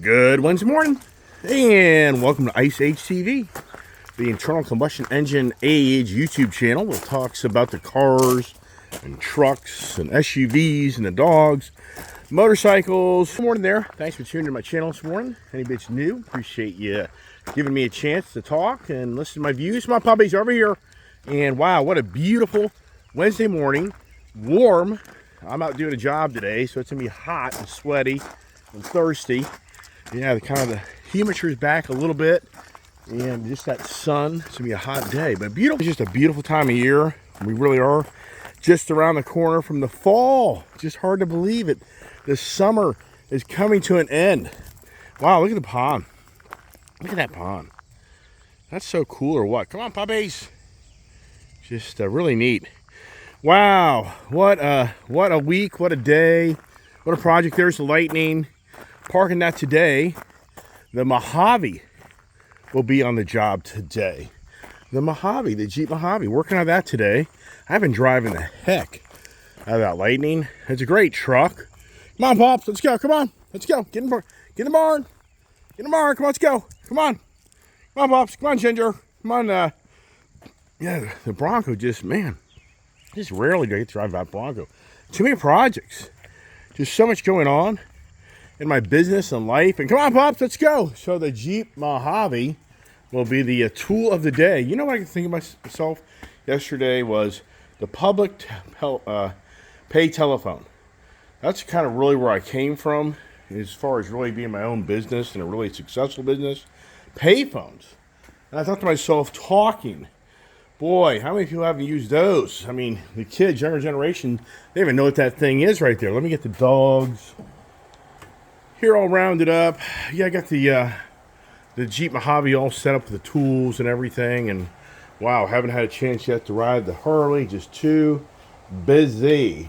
Good Wednesday morning, and welcome to Ice Age TV, the internal combustion engine age YouTube channel that talks about the cars and trucks and SUVs and the dogs, motorcycles. Good morning there. Thanks for tuning in my channel this morning. Any bitch new, appreciate you giving me a chance to talk and listen to my views. My puppies over here, and wow, what a beautiful Wednesday morning. Warm. I'm out doing a job today, so it's gonna be hot and sweaty and thirsty. Yeah, the temperature is back a little bit, and just that sun. It's gonna be a hot day, but beautiful. It's just a beautiful time of year. We really are just around the corner from the fall. Just hard to believe it. The summer is coming to an end. Wow, look at the pond. Look at that pond. That's so cool, or what? Come on, puppies. Just really neat. Wow, what a week, what a day, what a project. There's the lightning. Parking that today. The Mojave will be on the job today. The Mojave, the Jeep Mojave, working on that today. I've been driving the heck out of that Lightning. It's a great truck. Come on, Pops, let's go. Come on, let's go. Get in the barn. Get in the barn. Come on, let's go. Come on. Come on, Pops. Come on, Ginger. Come on. Yeah, the Bronco just rarely do I get to drive that Bronco. Too many projects. Just so much going on in my business and life. And come on, Pops, let's go. So the Jeep Mojave will be the tool of the day. You know what I can think of myself yesterday was the public pay telephone. That's kind of really where I came from as far as really being my own business and a really successful business. Pay phones. And I thought to myself, talking. Boy, how many people haven't used those? I mean, the kids, younger generation, they don't even know what that thing is right there. Let me get the dogs here all rounded up. Yeah, I got the Jeep Mojave all set up with the tools and everything. And wow, haven't had a chance yet to ride the Harley. Just too busy.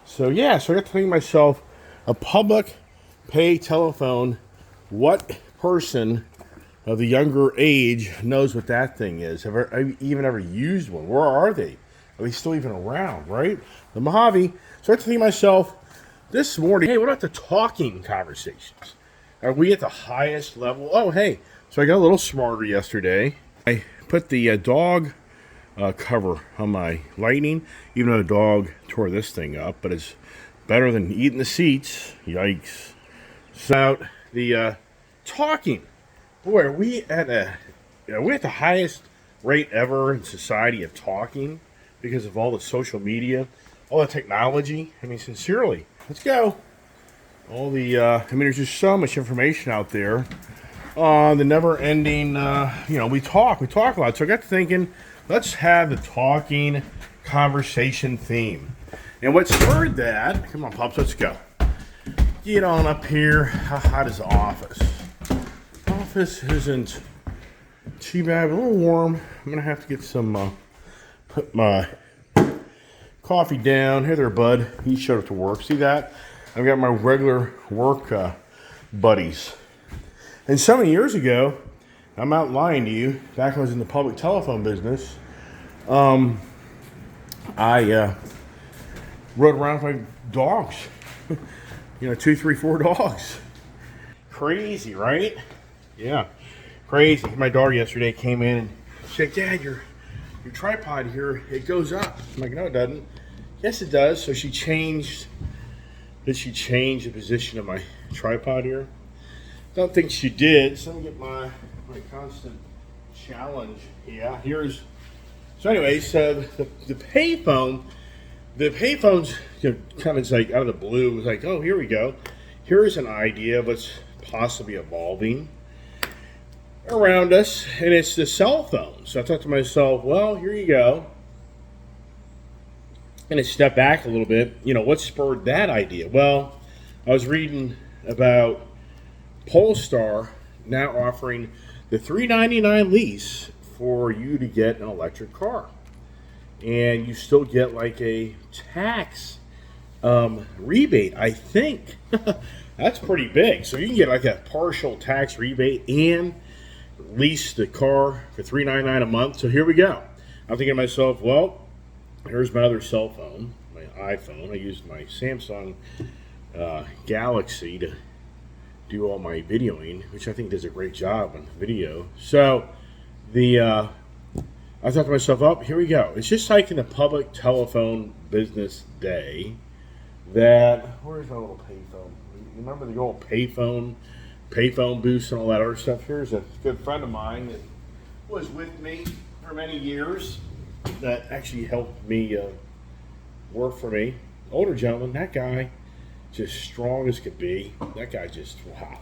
So yeah, so I got to think to myself, a public pay telephone. What person of the younger age knows what that thing is? Have I even ever used one? Where are they? Are they still even around, right? The Mojave. So I have to think to myself this morning, hey, what about the talking conversations? Are we at the highest level? Oh, hey, so I got a little smarter yesterday. I put the dog cover on my Lightning, even though the dog tore this thing up, but it's better than eating the seats. Yikes. So out the talking. Boy, are we at the highest rate ever in society of talking because of all the social media, all the technology. I mean, sincerely, let's go. All the, there's just so much information out there. The never-ending, we talk a lot. So I got to thinking, let's have the talking conversation theme. And what spurred that, come on, Pops, let's go. Get on up here. How hot is the office? Office isn't too bad, a little warm. I'm gonna have to get some put my coffee down. Hey there, bud. He showed up to work. See that? I've got my regular work buddies. And so many years ago, I'm not lying to you, back when I was in the public telephone business, I rode around with my dogs. 2, 3, 4 dogs. Crazy, right? Yeah, crazy. My daughter yesterday came in and said, Dad, your tripod here, it goes up. I'm like, no, it doesn't. Yes, it does. So she changed. Did she change the position of my tripod here? Don't think she did. So let me get my constant challenge. Yeah, here's. So anyways, the payphone. The payphones, kind of like out of the blue. It was like, oh, here we go. Here's an idea of what's possibly evolving around us, and it's the cell phone. So I thought to myself, well, here you go. And I stepped back a little bit. What spurred that idea? Well, I was reading about Polestar now offering the $399 lease for you to get an electric car. And you still get like a tax rebate, I think. That's pretty big. So you can get like a partial tax rebate and lease the car for $399 a month. So here we go. I'm thinking to myself, well, here's my other cell phone, my iPhone. I used my Samsung Galaxy to do all my videoing, which I think does a great job on video. So I thought to myself, oh, here we go. It's just like in the public telephone business day that, where's my little payphone? You remember the old payphone booths and all that other stuff? Here's a good friend of mine that was with me for many years that actually helped me work for me. Older gentleman, that guy, just strong as could be. That guy just, wow.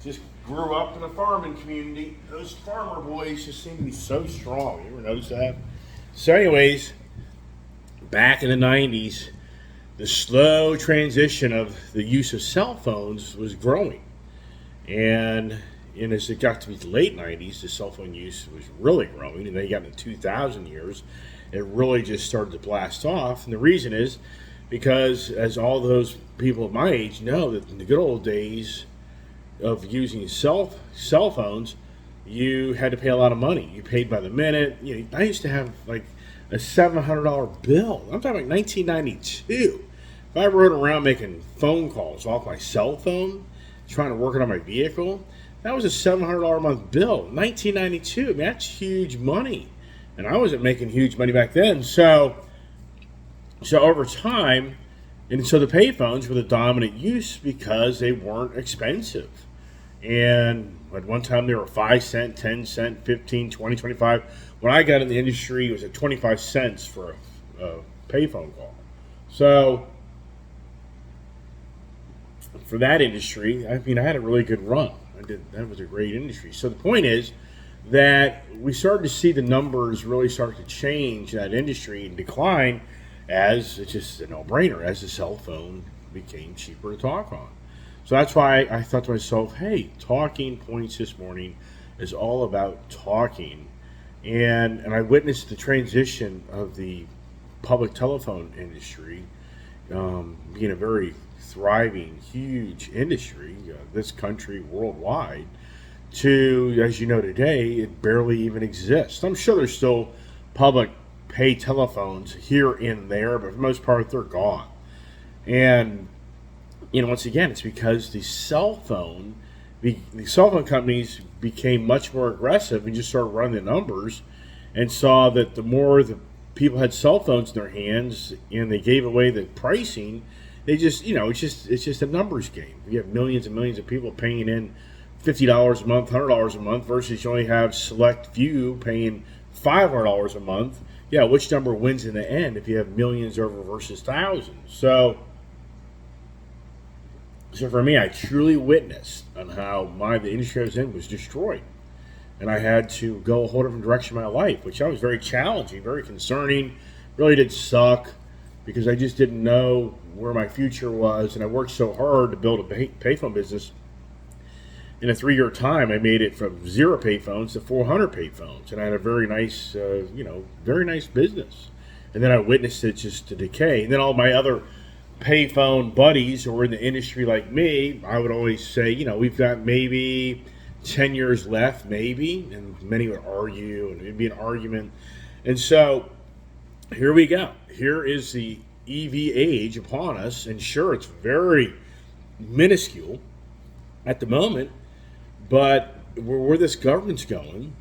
Just grew up in a farming community. Those farmer boys just seem to be so strong. You ever notice that? So anyways, back in the 90s, the slow transition of the use of cell phones was growing. And as it got to the late 90s, the cell phone use was really growing. And then you got into 2000 years, it really just started to blast off. And the reason is because, as all those people of my age know, that in the good old days of using cell phones, you had to pay a lot of money. You paid by the minute. I used to have like a $700 bill. I'm talking like 1992. If I rode around making phone calls off my cell phone, trying to work it on my vehicle, that was a $700 a month bill. 1992. I mean, that's huge money. And I wasn't making huge money back then. So over time, and so the payphones were the dominant use because they weren't expensive. And at one time they were 5 cents, 10 cents, 15, 20, 25. When I got in the industry, it was at 25 cents for a payphone call. So for that industry, I mean, I had a really good run. That was a great industry. So the point is that we started to see the numbers really start to change in that industry and decline, as it's just a no-brainer, as the cell phone became cheaper to talk on. So that's why I thought to myself, hey, Talking Points this morning is all about talking. And I witnessed the transition of the public telephone industry being a very thriving, huge industry, this country, worldwide, to, as you know today, it barely even exists. I'm sure there's still public pay telephones here and there, but for the most part, they're gone. And, once again, it's because the cell phone companies became much more aggressive and just started running the numbers and saw that the more the people had cell phones in their hands and they gave away the pricing, they just, it's just a numbers game. You have millions and millions of people paying in $50 a month, $100 a month, versus you only have select few paying $500 a month. Yeah, which number wins in the end if you have millions over versus thousands? So for me, I truly witnessed on how the industry I was in was destroyed. And I had to go a whole different direction in my life, which was very challenging, very concerning, really did suck, because I just didn't know where my future was. And I worked so hard to build a payphone business. In a 3-year time, I made it from 0 payphones to 400 payphones, and I had a very nice, very nice business. And then I witnessed it just to decay. And then all my other payphone buddies who were in the industry like me, I would always say, we've got maybe 10 years left, maybe, and many would argue, and it'd be an argument. And so here we go. Here is the EV age upon us, and sure, it's very minuscule at the moment. But where this government's going,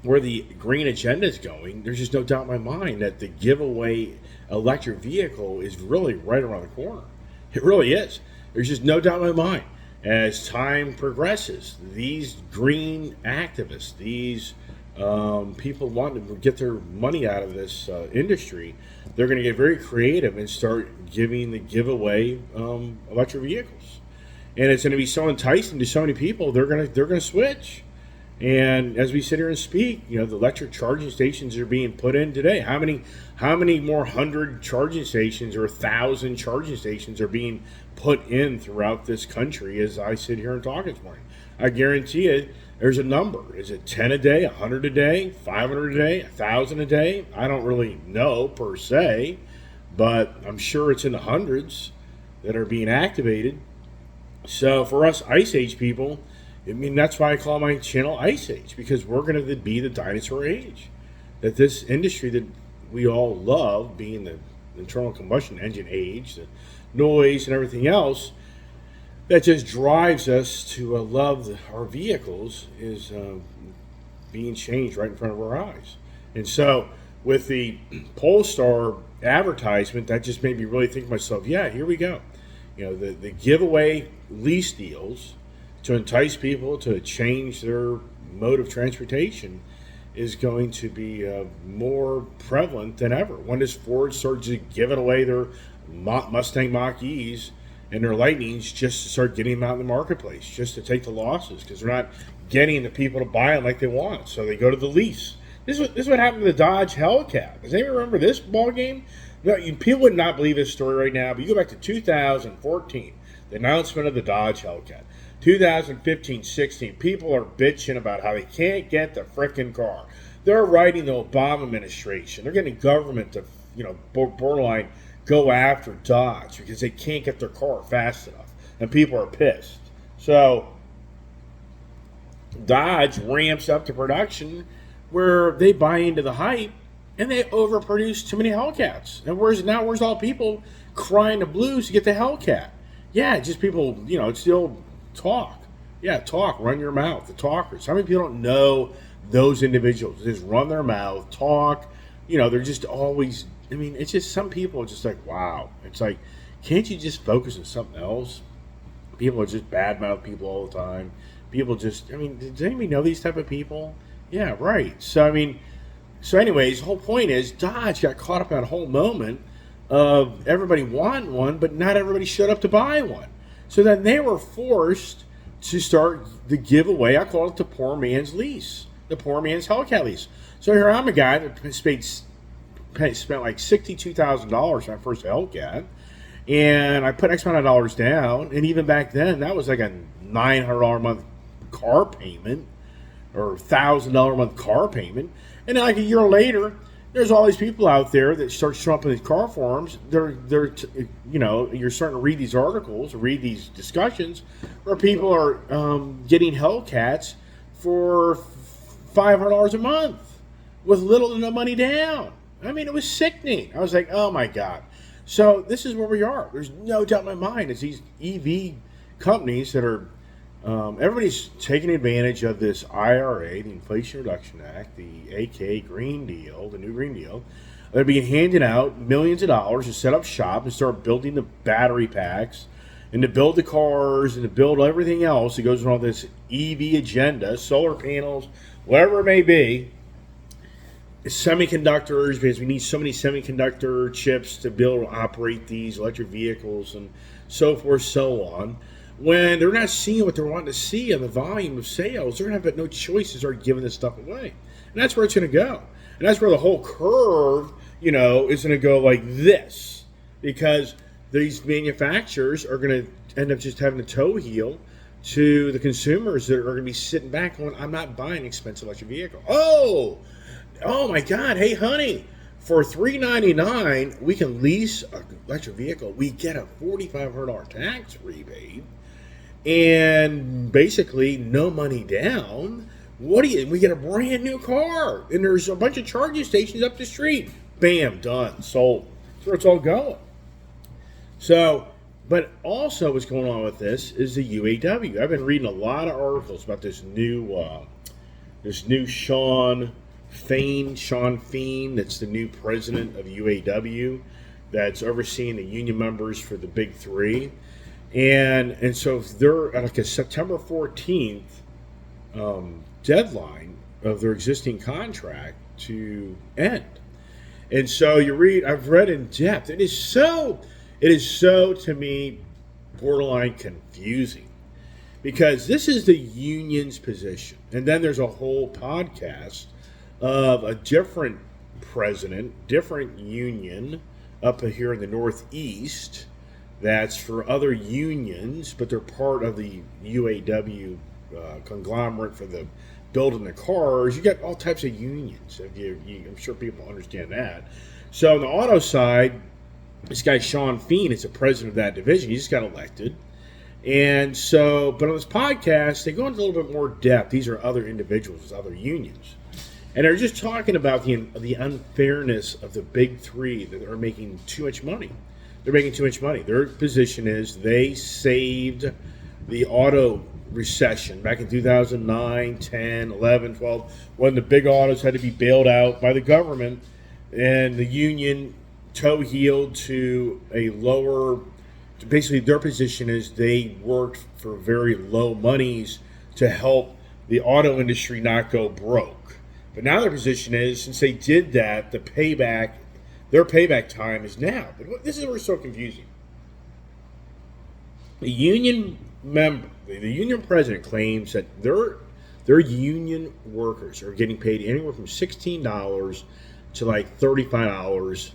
where the green agenda is going, there's just no doubt in my mind that the giveaway electric vehicle is really right around the corner. It really is. There's just no doubt in my mind. As time progresses, these green activists, these people wanting to get their money out of this industry, they're going to get very creative and start giving the giveaway electric vehicles. And it's going to be so enticing to so many people, they're going to switch. And as we sit here and speak, the electric charging stations are being put in today. How many more 100 charging stations or 1,000 charging stations are being put in throughout this country as I sit here and talk this morning? I guarantee you, there's a number. Is it 10 a day, 100 a day, 500 a day, 1,000 a day? I don't really know per se, but I'm sure it's in the hundreds that are being activated. So for us Ice Age people, that's why I call my channel Ice Age, because we're going to be the dinosaur age. That this industry that we all love, being the internal combustion engine age, the noise and everything else, that just drives us to love our vehicles is being changed right in front of our eyes. And so with the Polestar advertisement, that just made me really think to myself, yeah, here we go. The giveaway lease deals to entice people to change their mode of transportation is going to be more prevalent than ever. When does Ford start just giving away their Mustang Mach-E's and their Lightnings just to start getting them out in the marketplace, just to take the losses, because they're not getting the people to buy them like they want, so they go to the lease. This is what happened to the Dodge Hellcat. Does anyone remember this ball game? No, people would not believe this story right now, but you go back to 2014, the announcement of the Dodge Hellcat. 2015-16, people are bitching about how they can't get the frickin' car. They're writing the Obama administration. They're getting government to, borderline go after Dodge because they can't get their car fast enough, and people are pissed. So Dodge ramps up the production where they buy into the hype and they overproduce too many Hellcats. And where's all people crying the blues to get the Hellcat? Yeah, just people, it's the old talk. Yeah, talk, run your mouth, the talkers. How many people don't know those individuals? They just run their mouth, talk. They're just always, it's just some people are just like, wow. It's like, can't you just focus on something else? People are just badmouth people all the time. People just, does anybody know these type of people? Yeah, right. So, anyways, the whole point is Dodge got caught up in that whole moment of everybody wanting one, but not everybody showed up to buy one. So then they were forced to start the giveaway. I call it the poor man's lease, the poor man's Hellcat lease. So here I'm a guy that spent like $62,000 on my first Hellcat, and I put X amount of dollars down, and even back then, that was like a $900 a month car payment, or $1,000 a month car payment. And then like a year later, there's all these people out there that start showing up in these car forums. You're starting to read these articles, read these discussions, where people are getting Hellcats for $500 a month with little to no money down. It was sickening. I was like, oh my God. So this is where we are. There's no doubt in my mind. It's these EV companies that are, everybody's taking advantage of this IRA, the Inflation Reduction Act, the AK Green Deal, the new Green Deal. They're being handed out millions of dollars to set up shop and start building the battery packs and to build the cars and to build everything else that goes around this EV agenda, solar panels, whatever it may be. Semiconductors, because we need so many semiconductor chips to build and operate these electric vehicles and so forth, so on. When they're not seeing what they're wanting to see on the volume of sales, they're going to have no choice to start giving this stuff away. And that's where it's going to go. And that's where the whole curve, is going to go like this. Because these manufacturers are going to end up just having a toe heel to the consumers that are going to be sitting back going, I'm not buying an expensive electric vehicle. Oh my God, hey honey, for $399 we can lease an electric vehicle. We get a $4,500 tax rebate and basically no money down. We get a brand new car and there's a bunch of charging stations up the street. Bam, done, sold. That's where it's all going. So, but also what's going on with this is the UAW. I've been reading a lot of articles about this new Sean Fain, that's the new president of UAW, that's overseeing the union members for the Big Three. And so they're at like a September 14th deadline of their existing contract to end. And so I've read in depth. It is so to me borderline confusing, because this is the union's position. And then there's a whole podcast of a different president, different union up here in the Northeast that's for other unions, but they're part of the UAW conglomerate for the building the cars. You got all types of unions. I'm sure people understand that. So on the auto side, this guy Sean Fain is the president of that division. He just got elected. And so, but on this podcast, they go into a little bit more depth. These are other individuals, other unions. And they're just talking about the unfairness of the Big Three that are making too much money. They're making too much money. Their position is they saved the auto recession back in 2009, 10, 11, 12, when the big autos had to be bailed out by the government and the union toe-heeled to a lower, basically their position is they worked for very low monies to help the auto industry not go broke. But now their position is, since they did that, their payback time is now. But this is where it's so confusing. The union president claims that their union workers are getting paid anywhere from $16 to like $35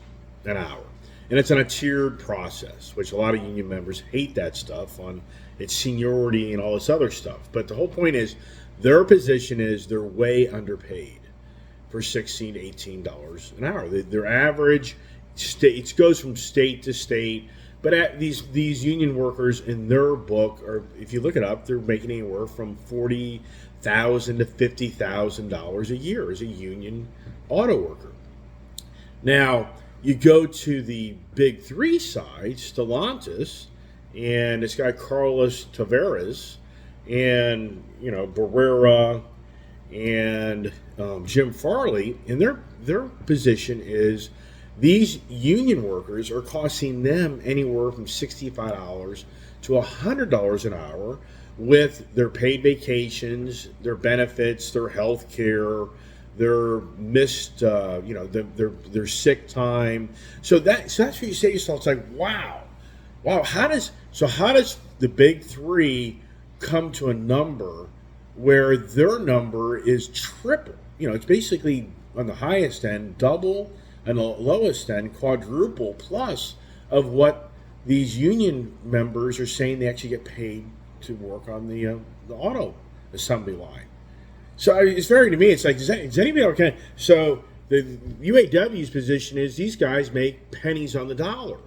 an hour. And it's on a tiered process, which a lot of union members hate that stuff on its seniority and all this other stuff. But the whole point is their position is they're way underpaid for $16 to $18 an hour. Their average state goes from state to state. But at these union workers in their book, or if you look it up, they're making anywhere from $40,000 to $50,000 a year as a union auto worker. Now, you go to the big three side, Stellantis, and this guy Carlos Tavares, and Barrera, and Jim Farley, and their position is these union workers are costing them anywhere from $65 to $100 an hour with their paid vacations, their benefits, their health care, their missed, their sick time. So that's what you say to yourself. It's like, wow. How does the big three come to a number where their number is triple? It's basically on the highest end double, and the lowest end quadruple plus of what these union members are saying they actually get paid to work on the auto assembly line. So it's very, to me, it's like, is anybody okay? So the UAW's position is these guys make pennies on the dollar.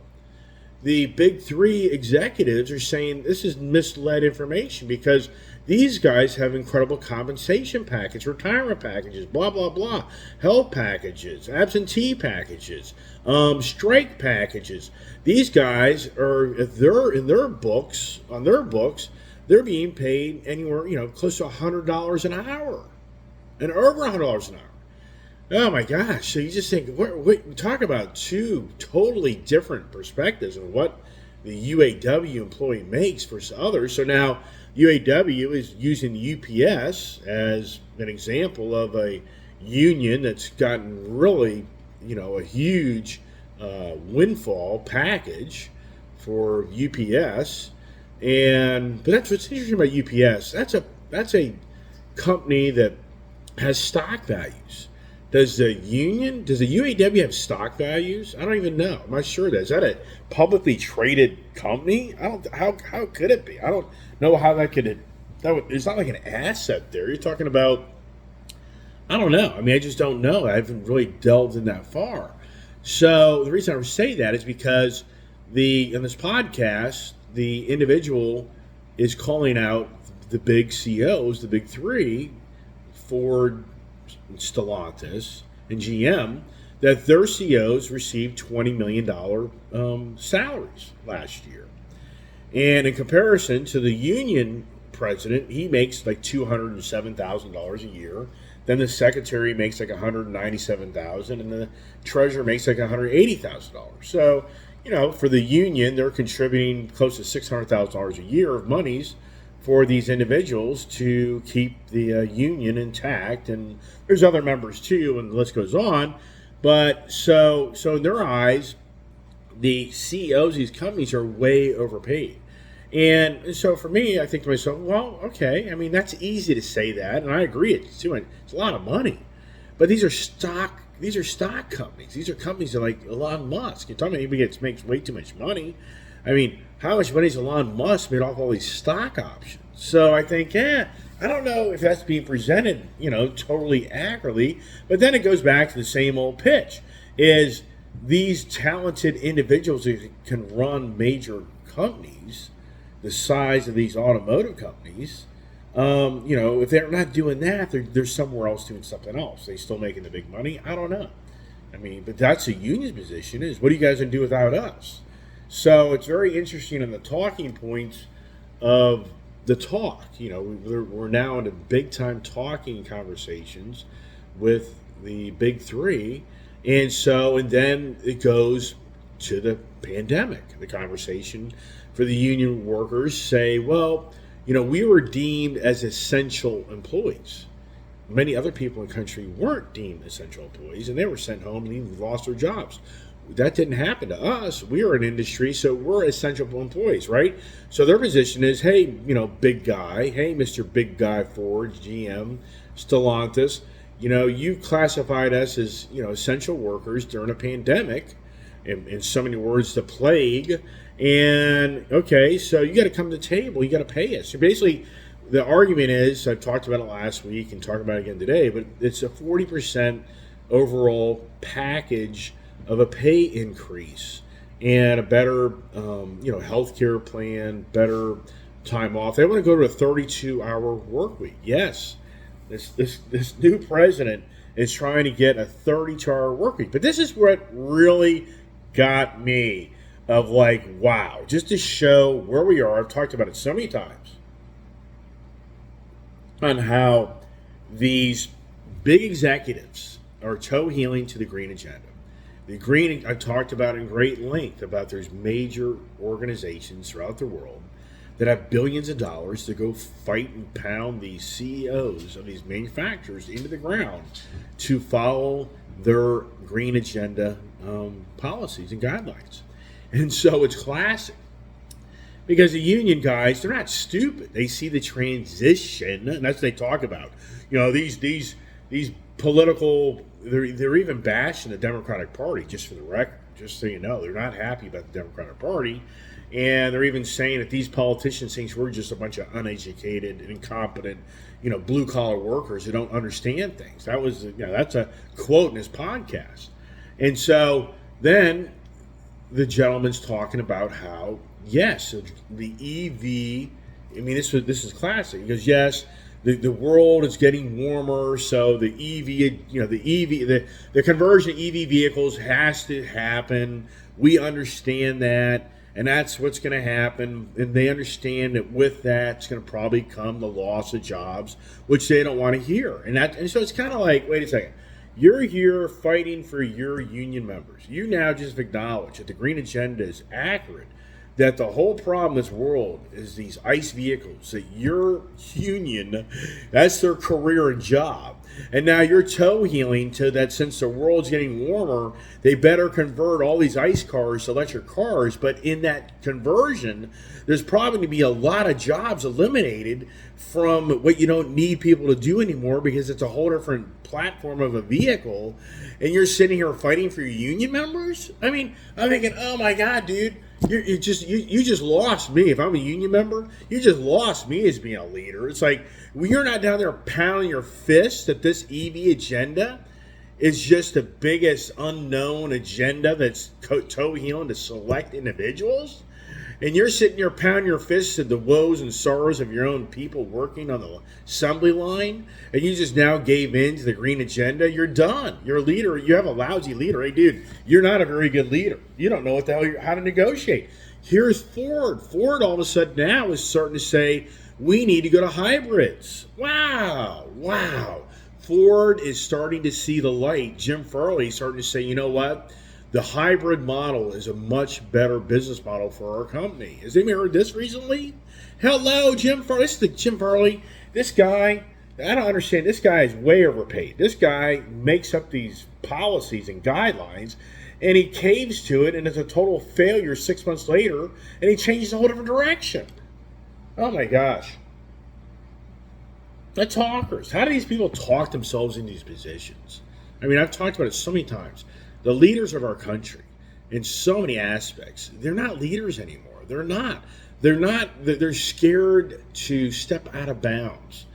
The big three executives are saying this is misled information because these guys have incredible compensation packages, retirement packages, blah, blah, blah, health packages, absentee packages, strike packages. These guys are, if they're in their books, they're being paid anywhere, close to $100 an hour and over $100 an hour. Oh my gosh. So you just think, we talk about two totally different perspectives of what the UAW employee makes versus others. So now UAW is using UPS as an example of a union that's gotten really, a huge windfall package for UPS. But that's what's interesting about UPS. That's a company that has stock values. Does the UAW have stock values? I don't even know. I'm not sure. Is that a publicly traded company? How could it be? I don't know how that could. It's not like an asset there. You're talking about. I don't know. I mean, I just don't know. I haven't really delved in that far. So the reason I say that is because in this podcast, the individual is calling out the big CEOs, the big three, Ford, Stellantis, and GM, that their CEOs received $20 million salaries last year. And in comparison to the union president, he makes like $207,000 a year. Then the secretary makes like $197,000, and the treasurer makes like $180,000. So, for the union, they're contributing close to $600,000 a year of monies for these individuals to keep the union intact. And there's other members too, and the list goes on. But so in their eyes, the CEOs of these companies are way overpaid. And so for me, I think to myself, well, okay, I mean, that's easy to say that, and I agree, it's a lot of money. But these are stock companies. These are companies that like Elon Musk. You're talking about anybody makes way too much money. I mean, how much money has Elon Musk made off all these stock options? So I think, I don't know if that's being presented, totally accurately. But then it goes back to the same old pitch: is these talented individuals who can run major companies, the size of these automotive companies, if they're not doing that, they're somewhere else doing something else. They still making the big money? I don't know. I mean, but that's the union's position: is what are you guys going to do without us? So it's very interesting in the talking points of the talk. We're now into big time talking conversations with the big three, and then it goes to the pandemic. The conversation for the union workers say, well, we were deemed as essential employees. Many other people in the country weren't deemed essential employees, and they were sent home and even lost their jobs. That didn't happen to us. We are an industry, so we're essential employees, right? So their position is, hey, big guy, hey, Mr. Big Guy Ford, GM, Stellantis, you classified us as, essential workers during a pandemic, in so many words, the plague. And okay, so you got to come to the table. You got to pay us. So basically, the argument is, I've talked about it last week and talked about it again today, but it's a 40% overall package of a pay increase and a better, healthcare plan, better time off. They want to go to a 32-hour work week. Yes, this new president is trying to get a 32-hour work week. But this is what really got me of like, wow, just to show where we are. I've talked about it so many times on how these big executives are toe healing to the green agenda. The green, I talked about in great length about there's major organizations throughout the world that have billions of dollars to go fight and pound these CEOs of these manufacturers into the ground to follow their green agenda policies and guidelines. And so it's classic. Because the union guys, they're not stupid. They see the transition, and that's what they talk about. These political, they're even bashing the Democratic Party, just for the record, just so you know. They're not happy about the Democratic Party. And they're even saying that these politicians think we're just a bunch of uneducated and incompetent, blue-collar workers who don't understand things. That's a quote in his podcast. And so then the gentleman's talking about how, yes, the EV, this is classic. He goes, yes, the world is getting warmer, so the conversion of EV vehicles has to happen. We understand that, and that's what's going to happen. And they understand that with that, it's going to probably come the loss of jobs, which they don't want to hear. And so it's kind of like, wait a second. You're here fighting for your union members. You now just acknowledge that the green agenda is accurate, that the whole problem in this world is these ICE vehicles, that your union, that's their career and job. And now you're toe healing to that since the world's getting warmer, they better convert all these ICE cars to electric cars. But in that conversion, there's probably going to be a lot of jobs eliminated from what you don't need people to do anymore because it's a whole different platform of a vehicle. And you're sitting here fighting for your union members? I'm thinking, oh my God, dude. You just lost me. If I'm a union member, you just lost me as being a leader. It's like, when you're not down there pounding your fist that this EV agenda is just the biggest unknown agenda that's toe healing to select individuals, and you're sitting there pounding your fists at the woes and sorrows of your own people working on the assembly line, and you just now gave in to the green agenda, you're done. You're a leader. You have a lousy leader. Hey, dude, you're not a very good leader. You don't know what the hell how to negotiate. Here's Ford. Ford all of a sudden now is starting to say, we need to go to hybrids. Wow. Ford is starting to see the light. Jim Farley is starting to say, you know what? The hybrid model is a much better business model for our company. Has anybody heard this recently? Hello, Jim Farley. This is the Jim Farley. This guy, I don't understand. This guy is way overpaid. This guy makes up these policies and guidelines, and he caves to it, and it's a total failure 6 months later, and he changes a whole different direction. Oh my gosh. The talkers. How do these people talk themselves into these positions? I've talked about it so many times. The leaders of our country, in so many aspects, they're not leaders anymore. They're not. They're scared to step out of bounds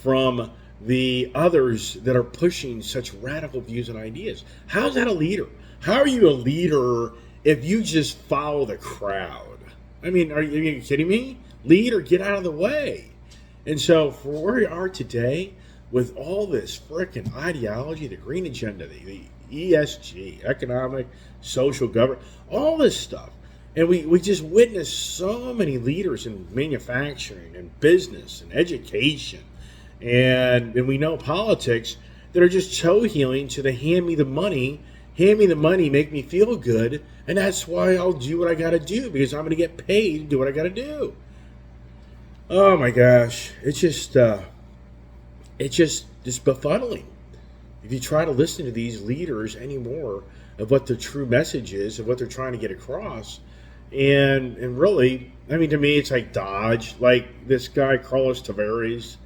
from the others that are pushing such radical views and ideas. How's that a leader? How are you a leader if you just follow the crowd? Are you kidding me? Lead or get out of the way. And so for where we are today, with all this frickin' ideology, the green agenda, the ESG, economic, social government, all this stuff, And we just witnessed so many leaders in manufacturing and business and education and we know politics that are just toe healing to the hand me the money, make me feel good, and that's why I'll do what I got to do because I'm going to get paid to do what I got to do. Oh my gosh, it's just befuddling. If you try to listen to these leaders anymore of what the true message is, of what they're trying to get across, and really, I mean, to me, it's like Dodge, like this guy Carlos Tavares,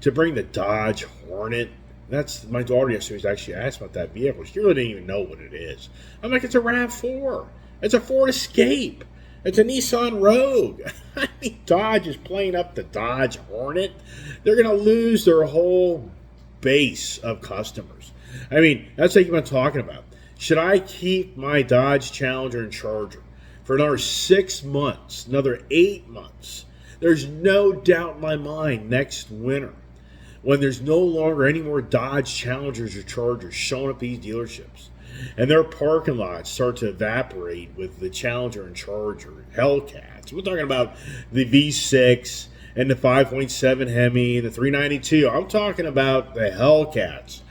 to bring the Dodge Hornet. That's my daughter yesterday was actually asked about that vehicle. She really didn't even know what it is. I'm like, it's a RAV4. It's a Ford Escape. It's a Nissan Rogue. I mean, Dodge is playing up the Dodge Hornet. They're going to lose their whole base of customers. I mean, that's what you've been talking about. Should I keep my Dodge Challenger and Charger for another 6 months, another 8 months? There's no doubt in my mind next winter, when there's no longer any more Dodge Challengers or Chargers showing up at these dealerships, and their parking lots start to evaporate with the Challenger and Charger, Hellcats. We're talking about the V6 and the 5.7 Hemi and the 392. I'm talking about the Hellcats.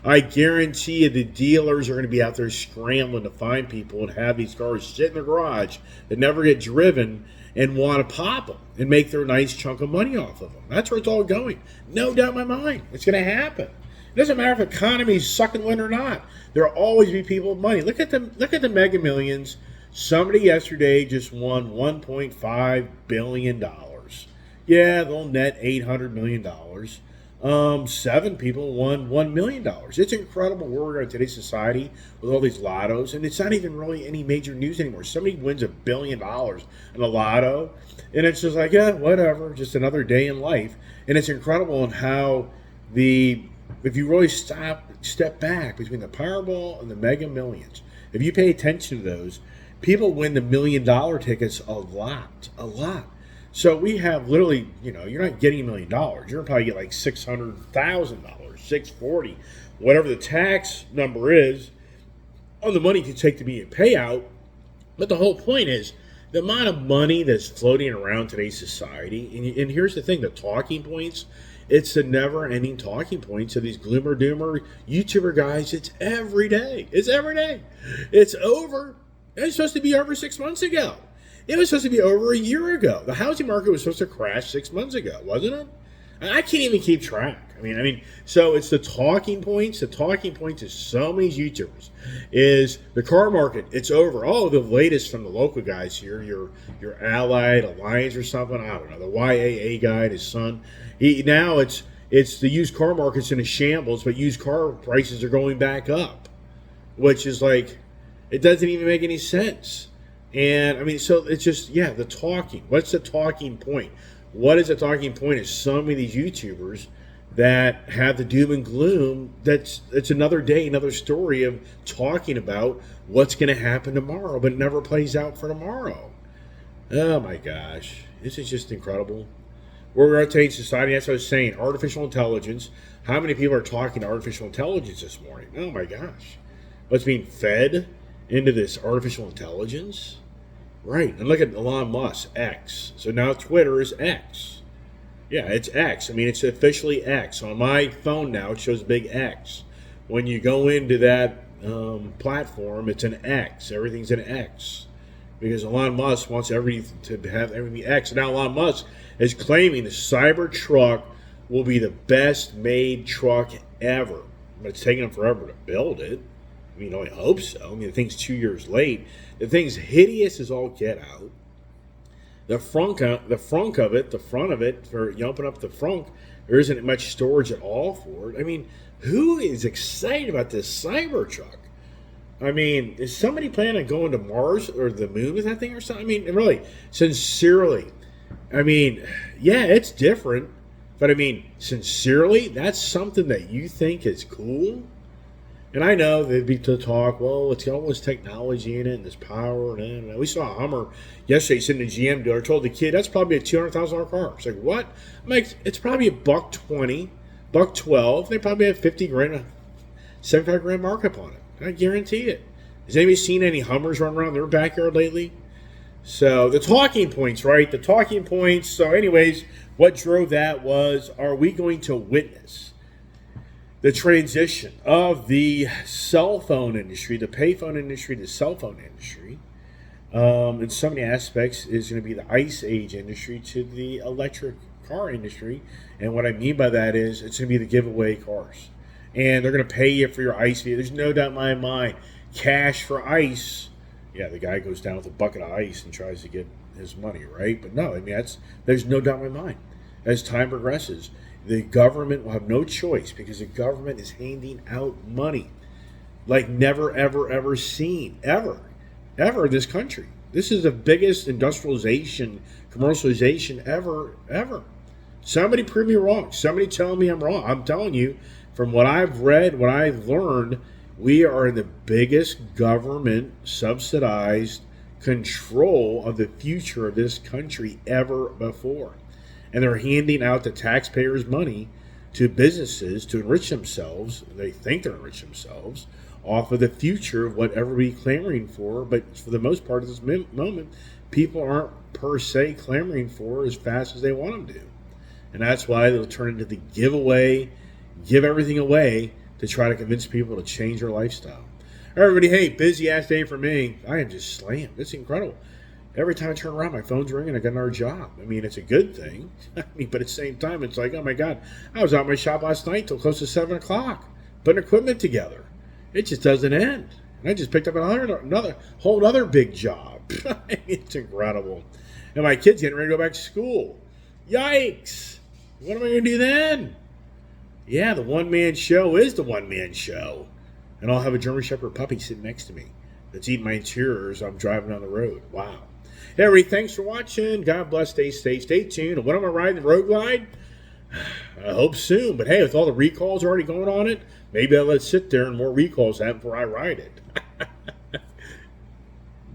I guarantee you the dealers are going to be out there scrambling to find people and have these cars sit in the garage that never get driven and want to pop them and make their nice chunk of money off of them. That's where it's all going. No doubt in my mind. It's going to happen. It doesn't matter if the economy's sucking wind or not. There will always be people with money. Look at the Mega Millions. Somebody yesterday just won $1.5 billion. Yeah, they'll net $800 million. 7 people won $1 million. It's incredible where we are in today's society with all these lottos, and it's not even really any major news anymore. Somebody wins $1 billion in a lotto, and it's just like, yeah, whatever, just another day in life. And it's incredible in how if you really step back between the Powerball and the Mega Millions, if you pay attention to those, people win the $1 million tickets a lot. So we have literally, you're not getting $1 million. You're going to probably get like $600,000, $640,000, whatever the tax number is on the money to take to be a payout. But the whole point is the amount of money that's floating around today's society. And here's the thing, the talking points, it's the never-ending talking points of these gloomer doomer YouTuber guys. It's every day. It's every day. It's over. It's supposed to be over 6 months ago. It was supposed to be over a year ago. The housing market was supposed to crash 6 months ago, wasn't it? I can't even keep track. I mean, so it's the talking points. The talking points is so many YouTubers is the car market. It's over. Oh, the latest from the local guys here, your Allied Alliance or something. I don't know. The YAA guy, his son. Now it's the used car market's in a shambles, but used car prices are going back up, which is like, it doesn't even make any sense. And I mean, so it's just, the talking. What's the talking point? What is the talking point is so many of these YouTubers that have the doom and gloom. It's another day, another story of talking about what's going to happen tomorrow, but it never plays out for tomorrow. Oh my gosh. This is just incredible. Where we're at today in society, that's what I was saying. Artificial intelligence. How many people are talking artificial intelligence this morning? Oh my gosh. What's being fed into this artificial intelligence? Right, and look at Elon Musk, X. So now Twitter is X. Yeah, it's X. I mean, it's officially X. On my phone now, it shows big X. When you go into that platform, it's an X. Everything's an X. Because Elon Musk wants everything to have everything X. Now Elon Musk is claiming the Cybertruck will be the best made truck ever. But it's taking him forever to build it. I mean, I hope so. I mean, the thing's 2 years late. The thing's hideous as all get out. The front of it, for you open up the front, there isn't much storage at all for it. I mean, who is excited about this Cybertruck? I mean, is somebody planning on going to Mars or the moon with that thing or something? I mean, really, sincerely. I mean, yeah, it's different. But I mean, sincerely, that's something that you think is cool? And I know they'd be to talk, well, it's got all this technology in it and this power. And we saw a Hummer yesterday sitting in a GM dealer. Told the kid, that's probably a $200,000 car. It's like, what? I'm like, it's probably $120, $112. They probably have 50 grand, 75 grand markup on it. I guarantee it. Has anybody seen any Hummers run around their backyard lately? So the talking points, right? The talking points. So, anyways, what drove that was: are we going to witness the transition of the cell phone industry, the payphone industry, the cell phone industry? In so many aspects, is going to be the ice age industry to the electric car industry. And what I mean by that is it's going to be the giveaway cars. And they're going to pay you for your ice vehicle. There's no doubt in my mind. Cash for ice. Yeah, the guy goes down with a bucket of ice and tries to get his money, right? But no, I mean, there's no doubt in my mind. As time progresses, the government will have no choice because the government is handing out money like never, ever, ever seen, ever in this country. This is the biggest industrialization, commercialization ever. Somebody prove me wrong. Somebody tell me I'm wrong. I'm telling you, from what I've read, what I've learned, we are in the biggest government subsidized control of the future of this country ever before. And they're handing out the taxpayers' money to businesses to enrich themselves. They think they're enrich themselves off of the future of what everybody's clamoring for. But for the most part at this moment, people aren't per se clamoring for as fast as they want them to. And that's why they'll turn into the giveaway, give everything away to try to convince people to change their lifestyle. Everybody, hey, busy ass day for me. I am just slammed. It's incredible. Every time I turn around, my phone's ringing. I got another job. I mean, it's a good thing. But at the same time, it's like, oh my God, I was out in my shop last night till close to 7 o'clock putting equipment together. It just doesn't end. And I just picked up another whole other big job. It's incredible. And my kid's getting ready to go back to school. Yikes. What am I going to do then? Yeah, the one-man show is the one-man show. And I'll have a German Shepherd puppy sitting next to me that's eating my interior as I'm driving down the road. Wow. Hey, everybody, thanks for watching. God bless. Stay safe. Stay tuned. And when am I riding the Road Glide? I hope soon. But hey, with all the recalls already going on it, maybe I'll let it sit there and more recalls happen before I ride it.